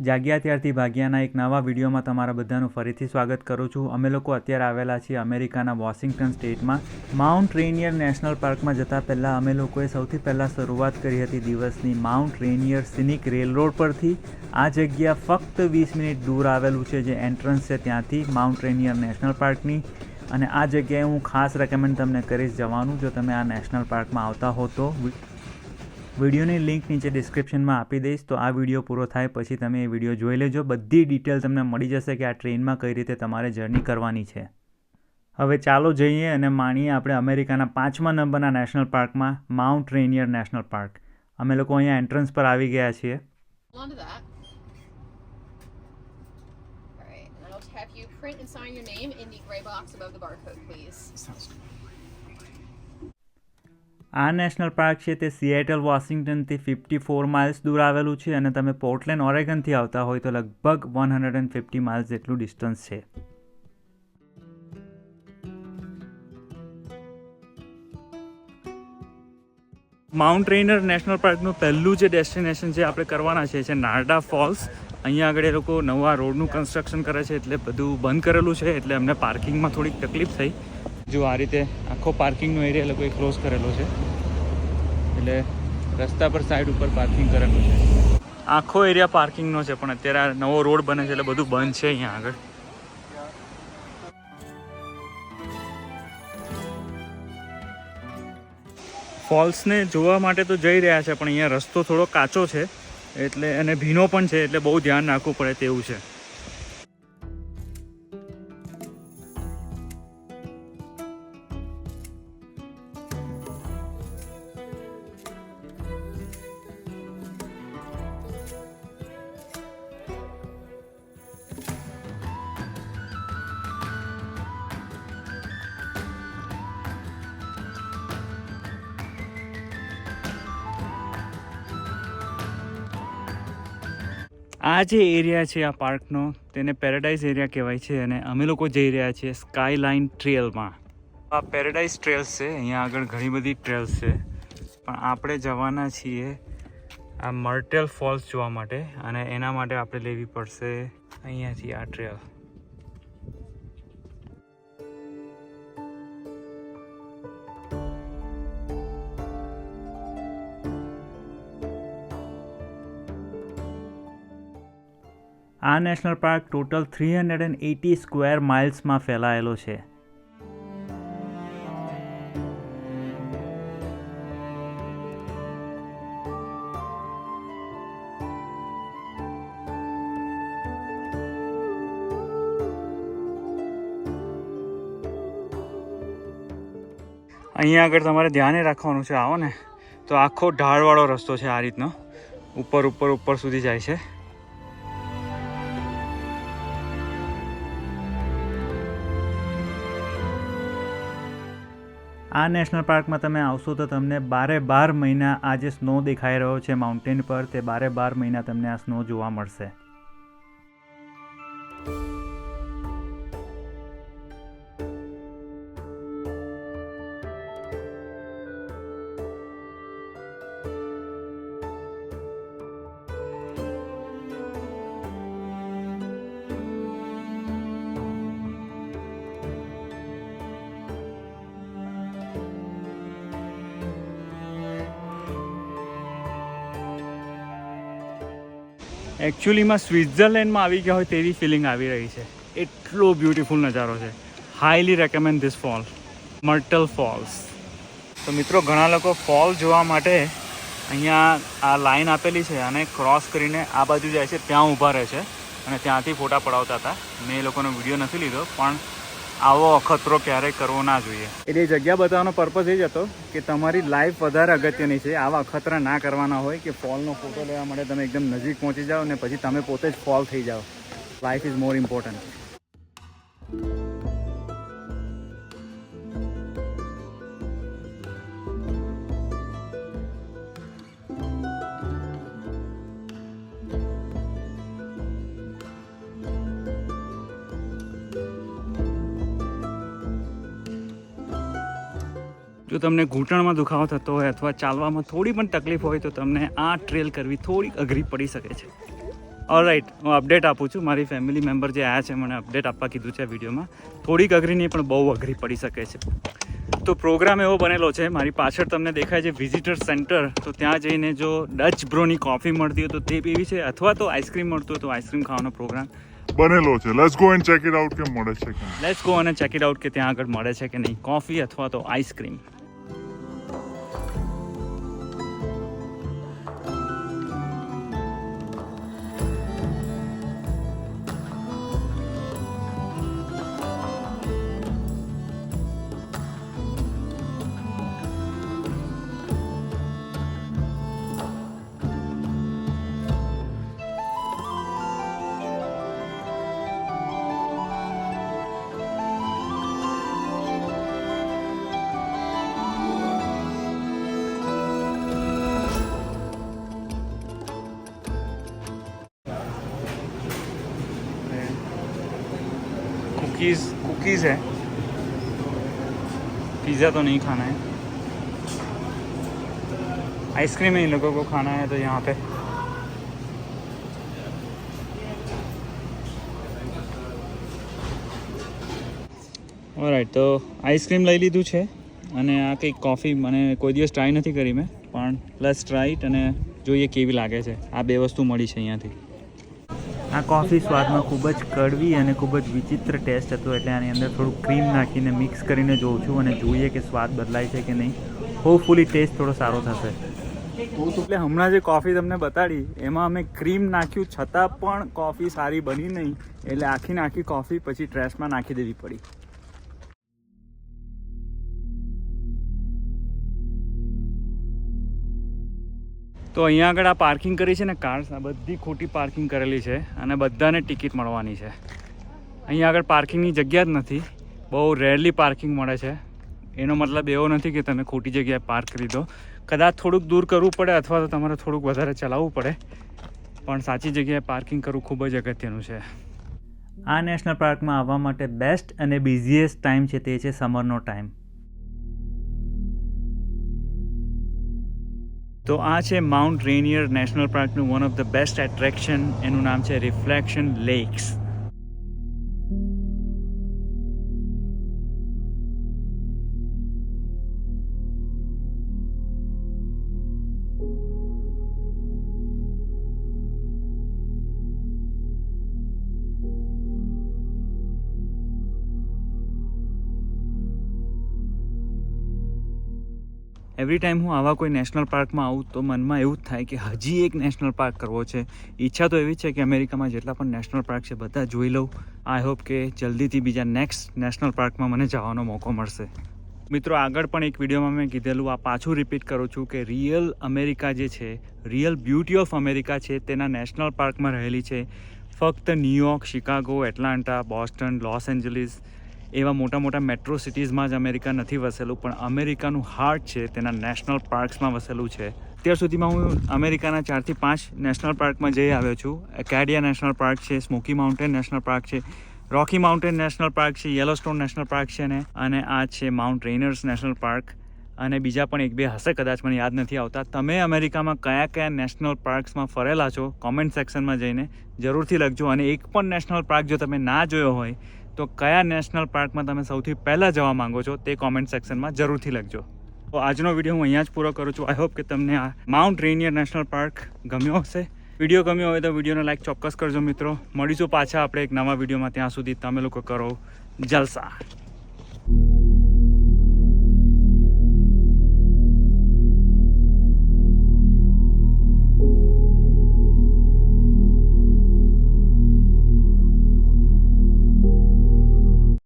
જાગ્યા ત્યારથી ભાગ્યાના એક નવા વિડીયોમાં તમારા બધાનું ફરીથી સ્વાગત કરું છું. અમે લોકો અત્યારે આવેલા છીએ અમેરિકાના વોશિંગ્ટન સ્ટેટમાં. માઉન્ટ રેનિયર નેશનલ પાર્કમાં જતાં પહેલાં અમે લોકોએ સૌથી પહેલાં શરૂઆત કરી હતી દિવસની માઉન્ટ રેનિયર સિનિક રેલ રોડ પરથી. આ જગ્યા ફક્ત 20 મિનિટ દૂર આવેલું છે, જે એન્ટ્રન્સ છે ત્યાંથી માઉન્ટ રેનિયર નેશનલ પાર્કની. અને આ જગ્યાએ હું ખાસ રેકમેન્ડ તમને કરીશ જવાનું જો તમે આ નેશનલ પાર્કમાં આવતા હો તો. વિડીયોની લિંક નીચે ડિસ્ક્રિપ્શનમાં આપી દઈશ, તો આ વિડીયો પૂરો થાય પછી તમે એ વિડીયો જોઈ લેજો. બધી ડિટેલ તમને મળી જશે કે આ ટ્રેનમાં કઈ રીતે તમારે જર્ની કરવાની છે. હવે ચાલો જઈએ અને માણીએ આપણે અમેરિકાના 5મા નંબરના નેશનલ પાર્કમાં માઉન્ટ રેનિયર નેશનલ પાર્ક. અમે લોકો અહીંયા એન્ટ્રન્સ પર આવી ગયા છીએ. Have you print and sign your name in the gray box above the barcode, please? આ નેશનલ પાર્ક છે તે સિએટલ વોશિંગ્ટનથી 54 માઇલ્સ દૂર આવેલું છે અને તમે પોર્ટલેન્ડ ઓરેગનથી આવતા હોય તો લગભગ 150 માઇલ્સ જેટલું ડિસ્ટન્સ છે. માઉન્ટ રેનિયર નેશનલ પાર્કનું પહેલું જે ડેસ્ટિનેશન છે આપણે કરવાના છે નારડા ફોલ્સ. અહીંયા આગળ એ લોકો નવા રોડનું કન્સ્ટ્રક્શન કરે છે એટલે બધું બંધ કરેલું છે, એટલે અમને પાર્કિંગમાં થોડીક તકલીફ થઈ. જો આ રીતે આખો પાર્કિંગનો એરિયા લોકોએ ક્લોઝ કરેલો છે, એટલે રસ્તા પર સાઈડ ઉપર પાર્કિંગ કરેલું છે. આખો એરિયા પાર્કિંગનો છે, પણ અત્યારે આ નવો રોડ બને છે એટલે બધું બંધ છે અહીંયા આગળ. ફોલ્સને જોવા માટે તો જઈ રહ્યા છે, પણ અહીંયા રસ્તો થોડો કાચો છે એટલે અને ભીનો પણ છે, એટલે બહુ ધ્યાન રાખવું પડે તેવું છે. આ જે એરિયા છે આ પાર્કનો તેને પેરાડાઇઝ એરિયા કહેવાય છે અને અમે લોકો જઈ રહ્યા છીએ સ્કાય લાઇન ટ્રેલમાં. આ પેરાડાઇઝ ટ્રેલ્સ છે, અહીંયા આગળ ઘણી બધી ટ્રેલ્સ છે, પણ આપણે જવાના છીએ આ મર્ટેલ ફોલ્સ જોવા માટે અને એના માટે આપણે લેવી પડશે અહીંયાથી આ ટ્રેલ. આ નેશનલ પાર્ક ટોટલ 380 સ્ક્વેર માઇલ્સમાં ફેલાયેલો છે. અહીંયા આગળ તમારે ધ્યાને રાખવાનું છે, આવો ને તો આખો ઢાળવાળો રસ્તો છે, આ રીતનો ઉપર સુધી જાય છે. આ નેશનલ પાર્કમાં તમે આવશો તો તમને 12 મહિના આ જે સ્નો દેખાઈ રહ્યો છે માઉન્ટેન પર, તે 12 મહિના તમને આ સ્નો જોવા મળશે. એકચ્યુઅલીમાં સ્વિટ્ઝરલેન્ડમાં આવી ગયા હોય તેવી ફિલિંગ આવી રહી છે. એટલો બ્યુટીફુલ નજારો છે. Highly recommend this fall, mortal false. તો મિત્રો, ઘણા લોકો ફોલ જોવા માટે અહીંયા આ લાઈન આપેલી છે અને ક્રોસ કરીને આ બાજુ જાય છે, ત્યાં ઊભા રહે છે અને ત્યાંથી ફોટા પડાવતા હતા. મેં એ લોકોનો વિડીયો નથી લીધો, પણ આવો અખતરો ક્યારેય કરવો ના જોઈએ. એટલે જગ્યા બતાવવાનો પર્પઝ એ જ હતો કે તમારી લાઈફ વધારે અગત્યની છે. આવા અખતરા ના કરવાના હોય કે ફોલનો ફોટો લેવા માટે તમે એકદમ નજીક પહોંચી જાઓ અને પછી તમે પોતે જ ફોલ થઈ જાઓ. Life is more important. જો તમને ઘૂંટણમાં દુખાવો થતો હોય અથવા ચાલવામાં થોડી પણ તકલીફ હોય તો તમને આ ટ્રેલ કરવી થોડી અઘરી પડી શકે છે. ઓલરાઈટ, હું અપડેટ આપું છું. મારી ફેમિલી મેમ્બર જે આવ્યા છે મને અપડેટ આપવા કીધું છે વિડીયોમાં. થોડીક અઘરી નહીં પણ બહુ અઘરી પડી શકે છે. તો પ્રોગ્રામ એવો બનેલો છે, મારી પાછળ તમને દેખાય છે વિઝિટર સેન્ટર. તો ત્યાં જઈને જો ડચ બ્રોની કોફી મળતી હોય તો તે પીવી છે, અથવા તો આઈસ્ક્રીમ મળતું હોય તો આઈસ્ક્રીમ ખાવાનો પ્રોગ્રામ બનેલો છે. Let's go and check it out કે મળે છે કે લેટ્સ ગો અને ચેક ઇટ આઉટ કે ત્યાં આગળ મળે છે કે નહીં કોફી અથવા તો આઈસ્ક્રીમ. कुकीज़ है, पिज़्ज़ा तो नहीं खाना है. आइसक्रीम इन लोगों को खाना है तो यहाँ पे ઓલરાઈટ, તો આઈસ્ક્રીમ લઈ લીધું છે અને આ કંઈક કોફી મને કોઈ દિવસ ટ્રાય નથી કરી મેં, પણ પ્લસ ટ્રાઈટ અને જોઈએ કેવી લાગે છે. આ બે વસ્તુ મળી છે અહીંયાથી. આ કોફી સ્વાદમાં ખૂબ જ કડવી અને ખૂબ જ વિચિત્ર ટેસ્ટ હતો, એટલે આની અંદર થોડું ક્રીમ નાખીને મિક્સ કરીને જોઉં છું અને જોઈએ કે સ્વાદ બદલાય છે કે નહીં. હોપફુલી ટેસ્ટ થોડો સારો થશે. એટલે હમણાં જે કોફી તમને બતાડી એમાં અમે ક્રીમ નાખ્યું છતાં પણ કોફી સારી બની નહીં, એટલે આખી કોફી પછી ટ્રેશમાં નાખી દેવી પડી. તો અહીંયા આગળ આ પાર્કિંગ કરી છે ને કાર્સ, આ બધી ખોટી પાર્કિંગ કરેલી છે અને બધાને ટિકિટ મળવાની છે. અહીંયા આગળ પાર્કિંગની જગ્યા જ નથી, બહુ રેરલી પાર્કિંગ મળે છે. એનો મતલબ એવો નથી કે તમે ખોટી જગ્યાએ પાર્ક કરી દો. કદાચ થોડુંક દૂર કરવું પડે અથવા તો તમારે થોડુંક વધારે ચલાવવું પડે, પણ સાચી જગ્યાએ પાર્કિંગ કરવું ખૂબ જ અગત્યનું છે. આ નેશનલ પાર્કમાં આવવા માટે બેસ્ટ અને બિઝીએસ્ટ ટાઈમ છે તે છે સમરનો ટાઈમ. તો આ છે માઉન્ટ રેનિયર નેશનલ પાર્કનું one of the best attraction. એનું નામ છે રિફ્લેક્શન લેક્સ. એવરી ટાઈમ હું આવા કોઈ નેશનલ પાર્કમાં આવું તો મનમાં એવું જ થાય કે હજી એક નેશનલ પાર્ક કરવો છે. ઈચ્છા તો એવી છે કે અમેરિકામાં જેટલા પણ નેશનલ પાર્ક છે બધા જોઈ લઉં. આઈ હોપ કે જલ્દીથી બીજા નેક્સ્ટ નેશનલ પાર્કમાં મને જવાનો મોકો મળશે. મિત્રો, આગળ પણ એક વિડીયોમાં મેં કીધેલું, આ પાછું રિપીટ કરું છું કે રિયલ અમેરિકા જે છે, રિયલ બ્યુટી ઓફ અમેરિકા છે તેના નેશનલ પાર્કમાં રહેલી છે. ફક્ત New York, Chicago, Atlanta, Boston, Los Angeles એવા મોટા મોટા મેટ્રો સિટીઝમાં જ અમેરિકા નથી વસેલું, પણ અમેરિકાનું હાર્ટ છે તેના નેશનલ પાર્ક્સમાં વસેલું છે. અત્યાર સુધીમાં હું અમેરિકાના 4 થી 5 નેશનલ પાર્કમાં જઈ આવ્યો છું. એકેડિયા નેશનલ પાર્ક છે, સ્મોકી માઉન્ટેન નેશનલ પાર્ક છે, રોકી માઉન્ટેન નેશનલ પાર્ક છે, યેલોસ્ટોન નેશનલ પાર્ક છે અને આ છે માઉન્ટ રેનર્સ નેશનલ પાર્ક. અને બીજા પણ 1-2 હશે, કદાચ મને યાદ નથી આવતા. તમે અમેરિકામાં કયા નેશનલ પાર્ક્સમાં ફરેલા છો કોમેન્ટ સેક્શનમાં જઈને જરૂરથી લખજો. અને એક પણ નેશનલ પાર્ક જો તમે ના જોયો હોય તો કયા નેશનલ પાર્કમાં તમે સૌથી પહેલાં જવા માંગો છો તે કોમેન્ટ સેક્શનમાં જરૂરથી લખજો. તો આજનો વિડીયો હું અહીંયા જ પૂરો કરું છું. આઈ હોપ કે તમને આ માઉન્ટ રેનિયર નેશનલ પાર્ક ગમ્યો હશે. વિડીયો ગમ્યો હોય તો વિડીયોને લાઈક ચોક્કસ કરજો મિત્રો. મળીશું પાછા આપણે એક નવા વિડીયોમાં. ત્યાં સુધી તમે લોકો કરો જલસા.